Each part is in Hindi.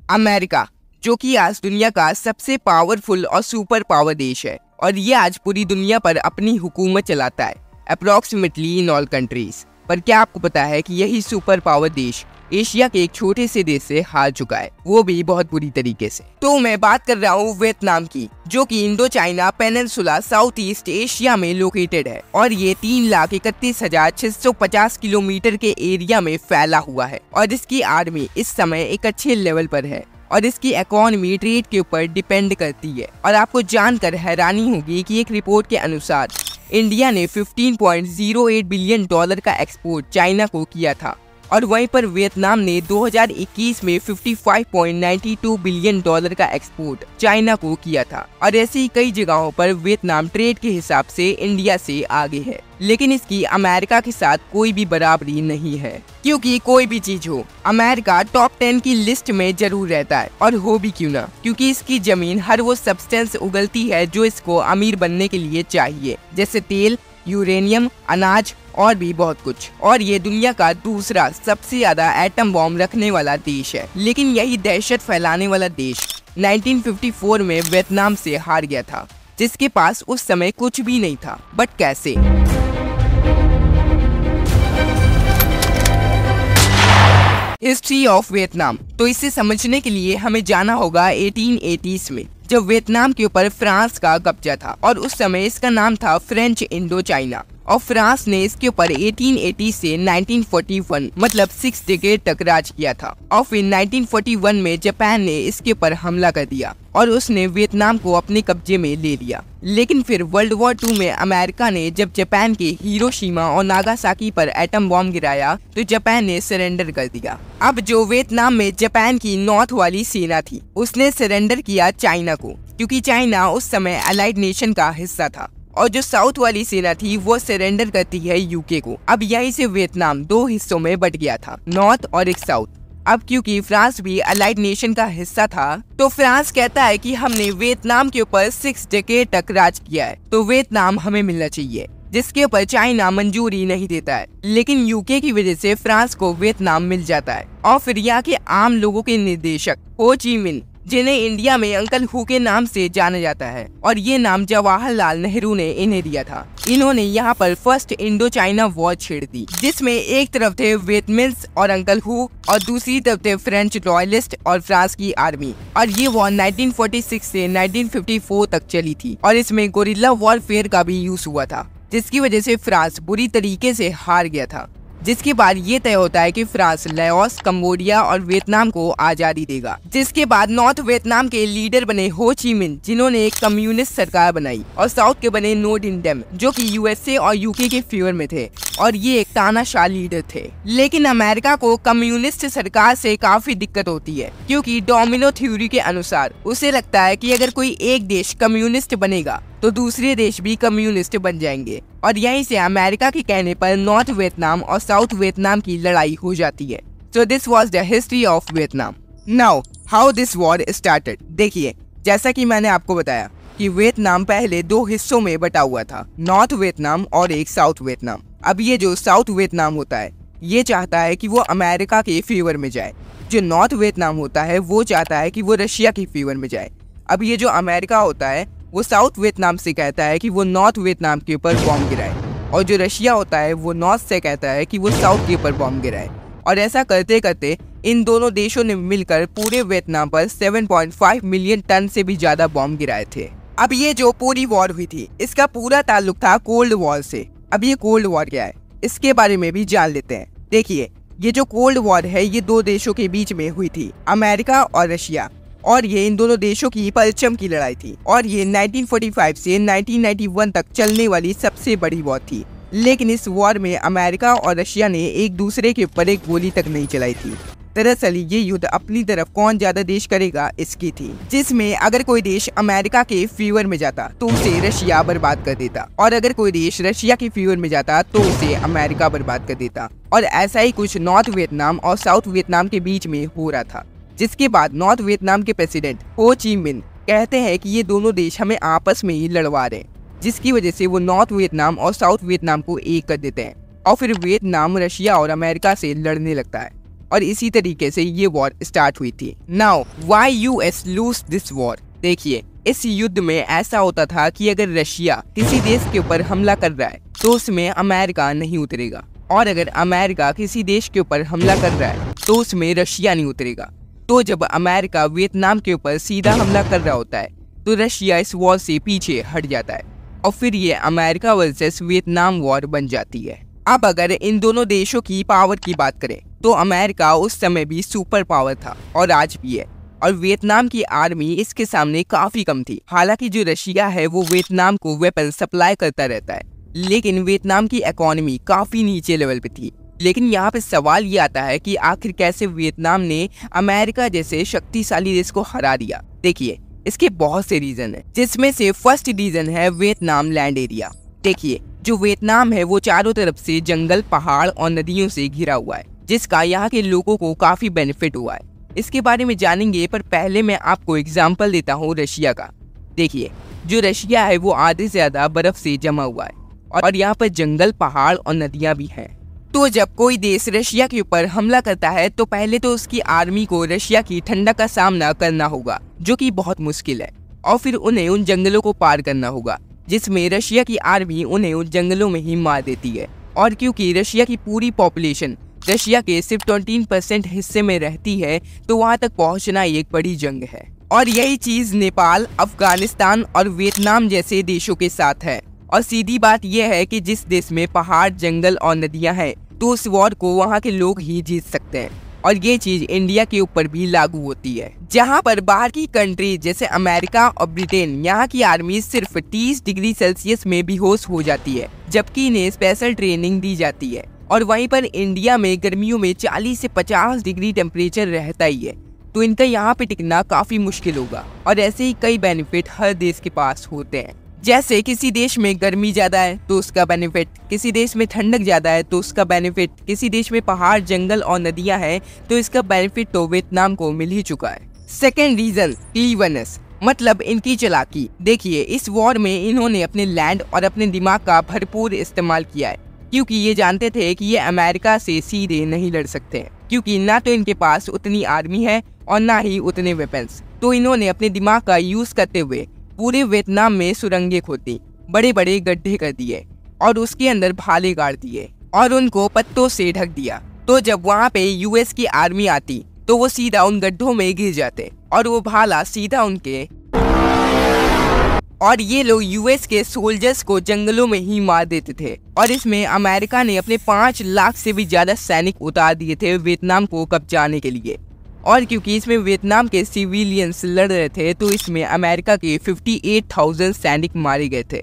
अमेरिका, जो कि आज दुनिया का सबसे पावरफुल और सुपर पावर देश है और ये आज पूरी दुनिया पर अपनी हुकूमत चलाता है अप्रोक्सीमेटली इन ऑल कंट्रीज। पर क्या आपको पता है कि यही सुपर पावर देश एशिया के एक छोटे से देश से हार चुका है, वो भी बहुत बुरी तरीके से। तो मैं बात कर रहा हूँ वियतनाम की, जो कि Indo China peninsula south east Asia में लोकेटेड है और ये 3,31,650 किलोमीटर के एरिया में फैला हुआ है और इसकी आर्मी इस समय एक अच्छे लेवल पर है और इसकी इकोनॉमी ट्रेड के ऊपर डिपेंड करती है। और आपको जानकर हैरानी होगी कि एक रिपोर्ट के अनुसार इंडिया ने $15.08 बिलियन का एक्सपोर्ट चाइना को किया था और वहीं पर वियतनाम ने 2021 में $55.92 बिलियन का एक्सपोर्ट चाइना को किया था। और ऐसी कई जगहों पर वियतनाम ट्रेड के हिसाब से इंडिया से आगे है, लेकिन इसकी अमेरिका के साथ कोई भी बराबरी नहीं है, क्योंकि कोई भी चीज हो अमेरिका टॉप 10 की लिस्ट में जरूर रहता है। और हो भी क्यों ना, क्योंकि इसकी जमीन हर वो सब्सटेंस उगलती है जो इसको अमीर बनने के लिए चाहिए, जैसे तेल, यूरेनियम, अनाज और भी बहुत कुछ। और ये दुनिया का दूसरा सबसे ज्यादा एटम बॉम्ब रखने वाला देश है। लेकिन यही दहशत फैलाने वाला देश 1954 में वियतनाम से हार गया था, जिसके पास उस समय कुछ भी नहीं था। बट कैसे? History of Vietnam. तो इसे समझने के लिए हमें जाना होगा 1880s में, जब वियतनाम के ऊपर फ्रांस का कब्जा था और उस समय इसका नाम था फ्रेंच इंडो चाइना। और फ्रांस ने इसके ऊपर 1880 से 1941 मतलब 6 डिकेड तक राज किया था। और फिर 1941 में जापान ने इसके ऊपर हमला कर दिया और उसने वियतनाम को अपने कब्जे में ले लिया। लेकिन फिर वर्ल्ड वॉर 2 में अमेरिका ने जब जापान के हिरोशिमा और नागासाकी पर एटम बॉम्ब गिराया तो जापान ने सरेंडर कर दिया। अब जो वियतनाम में जापान की नॉर्थ वाली सेना थी उसने सरेंडर किया चाइना को, क्योंकि चाइना उस समय अलाइड नेशन का हिस्सा था। और जो साउथ वाली सेना थी वो सरेंडर करती है यूके को। अब यहीं से वियतनाम 2 हिस्सों में बट गया था, नॉर्थ और एक साउथ। अब क्योंकि फ्रांस भी अलाइड नेशन का हिस्सा था तो फ्रांस कहता है कि हमने वियतनाम के ऊपर 6 डिकेड तक राज किया है तो वियतनाम हमें मिलना चाहिए, जिसके ऊपर चाइना मंजूरी नहीं देता है। लेकिन यूके की वजह से फ्रांस को वियतनाम मिल जाता है। और फिर यहाँ के आम लोगों के निर्देशक हो ची मिन, जिन्हें इंडिया में अंकल हु के नाम से जाना जाता है और ये नाम जवाहरलाल नेहरू ने इन्हें दिया था। इन्होंने यहाँ पर फर्स्ट इंडो चाइना वॉर छेड़ दी, जिसमें एक तरफ थे वियतमिन्स और अंकल हु और दूसरी तरफ थे फ्रेंच रॉयलिस्ट और फ्रांस की आर्मी। और ये वॉर 1946 से 1954 तक चली थी और इसमें गोरिल्ला वॉरफेयर का भी यूज हुआ था, जिसकी वजह से फ्रांस बुरी तरीके से हार गया था। जिसके बाद ये तय होता है कि फ्रांस लाओस, कंबोडिया और वियतनाम को आजादी देगा। जिसके बाद नॉर्थ वियतनाम के लीडर बने हो ची मिन, जिन्होंने एक कम्युनिस्ट सरकार बनाई, और साउथ के बने नो डिन डेम, जो कि यूएसए और यूके के फेवर में थे और ये एक तानाशाह लीडर थे। लेकिन अमेरिका को कम्युनिस्ट सरकार से काफी दिक्कत होती है, क्योंकि डोमिनो थ्योरी के अनुसार उसे लगता है कि अगर कोई एक देश कम्युनिस्ट बनेगा तो दूसरे देश भी कम्युनिस्ट बन जाएंगे। और यहीं से अमेरिका के कहने पर नॉर्थ वियतनाम और साउथ वियतनाम की लड़ाई हो जाती है। So this was the history of Vietnam. Now how this war started. देखिए, जैसा कि मैंने आपको बताया कि वियतनाम पहले 2 हिस्सों में बटा हुआ था, नॉर्थ वियतनाम और एक साउथ वियतनाम। अब ये जो साउथ वियतनाम होता है ये चाहता है कि वो अमेरिका के फेवर में जाए, जो नॉर्थ वियतनाम होता है वो चाहता है कि वो रशिया के फेवर में जाए। अब ये जो अमेरिका होता है वो साउथ वियतनाम से कहता है कि वो नॉर्थ वियतनाम के ऊपर बॉम्ब गिराए, और जो रशिया होता है वो नॉर्थ से कहता है कि वो साउथ के ऊपर बॉम्ब गिराए। और ऐसा करते करते इन दोनों देशों ने मिलकर पूरे वियतनाम पर 7.5 मिलियन टन से भी ज्यादा बॉम्ब गिराए थे। अब ये जो पूरी वॉर हुई थी इसका पूरा ताल्लुक था कोल्ड वॉर से। अब ये कोल्ड वॉर क्या है इसके बारे में भी जान लेते हैं। देखिए, ये जो कोल्ड वॉर है ये 2 देशों के बीच में हुई थी, अमेरिका और रशिया। और ये इन दोनों देशों की परचम की लड़ाई थी और ये 1945 से 1991 तक चलने वाली सबसे बड़ी वॉर थी। लेकिन इस वॉर में अमेरिका और रशिया ने एक दूसरे के ऊपर एक गोली तक नहीं चलाई थी। दरअसल ये युद्ध अपनी तरफ कौन ज्यादा देश करेगा इसकी थी, जिसमें अगर कोई देश अमेरिका के फेवर में जाता तो उसे रशिया बर्बाद कर देता, और अगर कोई देश रशिया के फेवर में जाता तो उसे अमेरिका बर्बाद कर देता। और ऐसा ही कुछ नॉर्थ वियतनाम और साउथ वियतनाम के बीच में हो रहा था। जिसके बाद नॉर्थ वियतनाम के प्रेसिडेंट हो ची मिन कहते हैं कि ये दोनों देश हमें आपस में ही लड़वा रहे हैं, जिसकी वजह से वो नॉर्थ वियतनाम और साउथ वियतनाम को एक कर देते हैं और फिर वियतनाम रशिया और अमेरिका से लड़ने लगता है। और इसी तरीके से ये वॉर स्टार्ट हुई थी। Now why US lose this war. देखिए, इस युद्ध में ऐसा होता था कि अगर रशिया किसी देश के ऊपर हमला कर रहा है तो उसमें अमेरिका नहीं उतरेगा, और अगर अमेरिका किसी देश के ऊपर हमला कर रहा है तो उसमें रशिया नहीं उतरेगा। तो जब अमेरिका वियतनाम के ऊपर सीधा हमला कर रहा होता है तो रशिया इस वॉर से पीछे हट जाता है और फिर ये अमेरिका वर्सेस वियतनाम वॉर बन जाती है। अब अगर इन दोनों देशों की पावर की बात करें तो अमेरिका उस समय भी सुपर पावर था और आज भी है, और वियतनाम की आर्मी इसके सामने काफी कम थी। हालांकि जो रशिया है वो वियतनाम को वेपन सप्लाई करता रहता है, लेकिन वियतनाम की इकोनॉमी काफी नीचे लेवल पे थी। लेकिन यहाँ पे सवाल ये आता है कि आखिर कैसे वियतनाम ने अमेरिका जैसे शक्तिशाली देश को हरा दिया। देखिए, इसके बहुत से रीजन है, जिसमें से फर्स्ट रीजन है वियतनाम लैंड एरिया। देखिए, जो वियतनाम है वो चारों तरफ से जंगल, पहाड़ और नदियों से घिरा हुआ है, जिसका यहाँ के लोगों को काफी बेनिफिट हुआ है। इसके बारे में जानेंगे, पर पहले मैं आपको एग्जाम्पल देता हूँ रशिया का। देखिए, जो रशिया है वो आधे से ज्यादा बर्फ से जमा हुआ है और यहाँ पर जंगल, पहाड़ और नदियां भी हैं। तो जब कोई देश रशिया के ऊपर हमला करता है तो पहले तो उसकी आर्मी को रशिया की ठंडक का सामना करना होगा, जो कि बहुत मुश्किल है, और फिर उन्हें उन जंगलों को पार करना होगा, जिसमें रशिया की आर्मी उन्हें उन जंगलों में ही मार देती है। और क्योंकि रशिया की पूरी पॉपुलेशन रशिया के सिर्फ 20% हिस्से में रहती है, तो वहां तक पहुंचना एक बड़ी जंग है। और यही चीज नेपाल, अफगानिस्तान और वियतनाम जैसे देशों के साथ है। और सीधी बात यह है कि जिस देश में पहाड़, जंगल और नदियां हैं तो उस वॉर को वहां के लोग ही जीत सकते हैं। और ये चीज इंडिया के ऊपर भी लागू होती है, जहां पर बाहर की कंट्री जैसे अमेरिका और ब्रिटेन, यहाँ की आर्मी सिर्फ 30 डिग्री सेल्सियस में बेहोश हो जाती है, जबकि इन्हें स्पेशल ट्रेनिंग दी जाती है। और वहीं पर इंडिया में गर्मियों में 40 से 50 डिग्री टेम्परेचर रहता ही है, तो इनका यहाँ पे टिकना काफी मुश्किल होगा। और ऐसे ही कई बेनिफिट हर देश के पास होते हैं, जैसे किसी देश में गर्मी ज्यादा है तो उसका बेनिफिट, किसी देश में ठंडक ज्यादा है तो उसका बेनिफिट, किसी देश में पहाड़, जंगल और नदियां हैं तो इसका बेनिफिट तो वियतनाम को मिल ही चुका है। सेकेंड रीजन, क्लीवरनेस, मतलब इनकी चालाकी। देखिए, इस वॉर में इन्होंने अपने लैंड और अपने दिमाग का भरपूर इस्तेमाल किया है, क्योंकि ये जानते थे कि ये अमेरिका से सीधे नहीं लड़ सकते हैं, क्योंकि ना तो इनके पास उतनी आर्मी है और ना ही उतने वेपन्स। तो इन्होंने अपने दिमाग का यूज करते हुए पूरे वियतनाम में सुरंगें खोदी, बड़े बड़े गड्ढे कर दिए और उसके अंदर भाले गाड़ दिए और उनको पत्तों से ढक दिया। तो जब वहाँ पे यूएस की आर्मी आती तो वो सीधा उन गड्ढों में गिर जाते और वो भाला सीधा उनके, और ये लोग यूएस के सोल्जर्स को जंगलों में ही मार देते थे। और इसमें अमेरिका ने अपने 5 लाख से भी ज्यादा सैनिक उतार दिए थे वियतनाम को कब्जाने के लिए। और क्योंकि इसमें वियतनाम के सिविलियंस लड़ रहे थे तो इसमें अमेरिका के 58,000 सैनिक मारे गए थे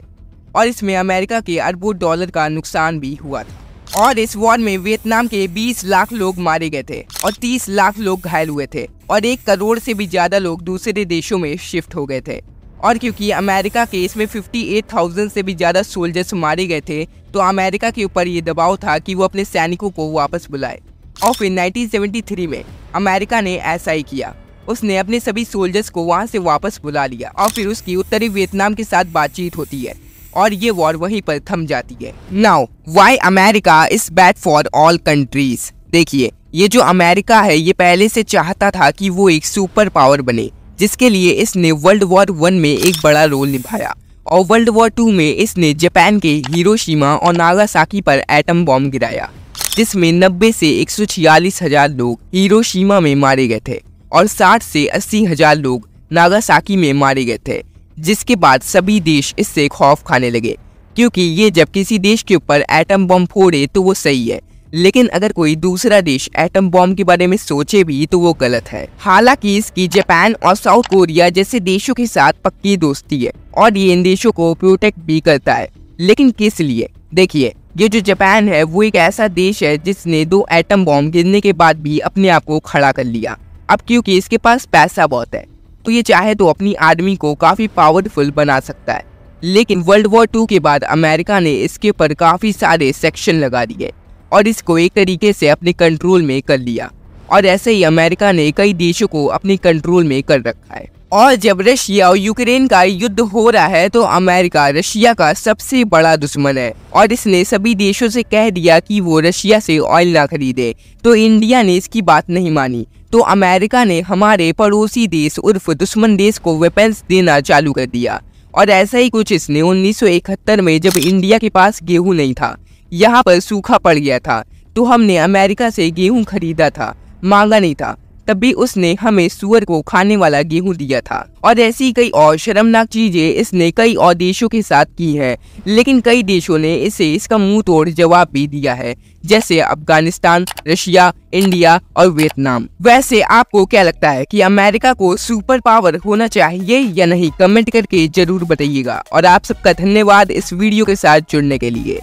और इसमें अमेरिका के अरबों डॉलर का नुकसान भी हुआ था। और इस वॉर में वियतनाम के 20 लाख लोग मारे गए थे और 30 लाख लोग घायल हुए थे और 1 करोड़ से भी ज्यादा लोग दूसरे देशों में शिफ्ट हो गए थे। और क्योंकि अमेरिका के इसमें 58,000 से भी ज्यादा सोल्जर्स मारे गए थे तो अमेरिका के ऊपर ये दबाव था कि वो अपने सैनिकों को वापस बुलाए। और फिर 1973 में अमेरिका ने ऐसा ही किया, उसने अपने सभी सोल्जर्स को वहां से वापस बुला लिया और फिर उसकी उत्तरी वियतनाम के साथ बातचीत होती है और ये वॉर वहीं पर थम जाती है। Now why America is bad for all countries. देखिए, ये जो अमेरिका है ये पहले से चाहता था कि वो एक सुपर पावर बने, जिसके लिए इसने वर्ल्ड वॉर 1 में एक बड़ा रोल निभाया और वर्ल्ड वॉर 2 में इसने जापान के हिरोशिमा और नागासाकी पर एटम बॉम्ब गिराया, जिसमें 90 से 146 हजार लोग हिरोशिमा में मारे गए थे और 60 से 80 हजार लोग नागासाकी में मारे गए थे। जिसके बाद सभी देश इससे खौफ खाने लगे, क्योंकि ये जब किसी देश के ऊपर एटम बॉम्ब फोड़े तो वो सही है, लेकिन अगर कोई दूसरा देश एटम बॉम्ब के बारे में सोचे भी तो वो गलत है। हालांकि इसकी जापान और साउथ कोरिया जैसे देशों के साथ पक्की दोस्ती है और ये इन देशों को प्रोटेक्ट भी करता है, लेकिन किस लिए? देखिए, ये जो जापान है वो एक ऐसा देश है जिसने 2 एटम बॉम्ब गिरने के बाद भी अपने आप को खड़ा कर लिया। अब क्योंकि इसके पास पैसा बहुत है तो ये चाहे तो अपनी आर्मी को काफी पावरफुल बना सकता है, लेकिन वर्ल्ड वॉर 2 के बाद अमेरिका ने इसके ऊपर काफी सारे सेक्शन लगा दिए और इसको एक तरीके से अपने कंट्रोल में कर लिया। और ऐसे ही अमेरिका ने कई देशों को अपने कंट्रोल में कर रखा है। और जब रशिया और यूक्रेन का युद्ध हो रहा है तो अमेरिका रशिया का सबसे बड़ा दुश्मन है और इसने सभी देशों से कह दिया कि वो रशिया से ऑयल ना खरीदे। तो इंडिया ने इसकी बात नहीं मानी, तो अमेरिका ने हमारे पड़ोसी देश उर्फ दुश्मन देश को वेपन्स देना चालू कर दिया। और ऐसा ही कुछ इसने 1971 में, जब इंडिया के पास गेहूं नहीं था, यहाँ पर सूखा पड़ गया था, तो हमने अमेरिका से गेहूं खरीदा था, मांगा नहीं था, तब भी उसने हमें सुअर को खाने वाला गेहूं दिया था। और ऐसी कई और शर्मनाक चीजें इसने कई और देशों के साथ की है, लेकिन कई देशों ने इसे इसका मुंह तोड़ जवाब भी दिया है, जैसे अफगानिस्तान, रशिया, इंडिया और वियतनाम। वैसे आपको क्या लगता है कि अमेरिका को सुपर पावर होना चाहिए या नहीं? कमेंट करके जरूर बताइएगा। और आप सबका धन्यवाद इस वीडियो के साथ जुड़ने के लिए।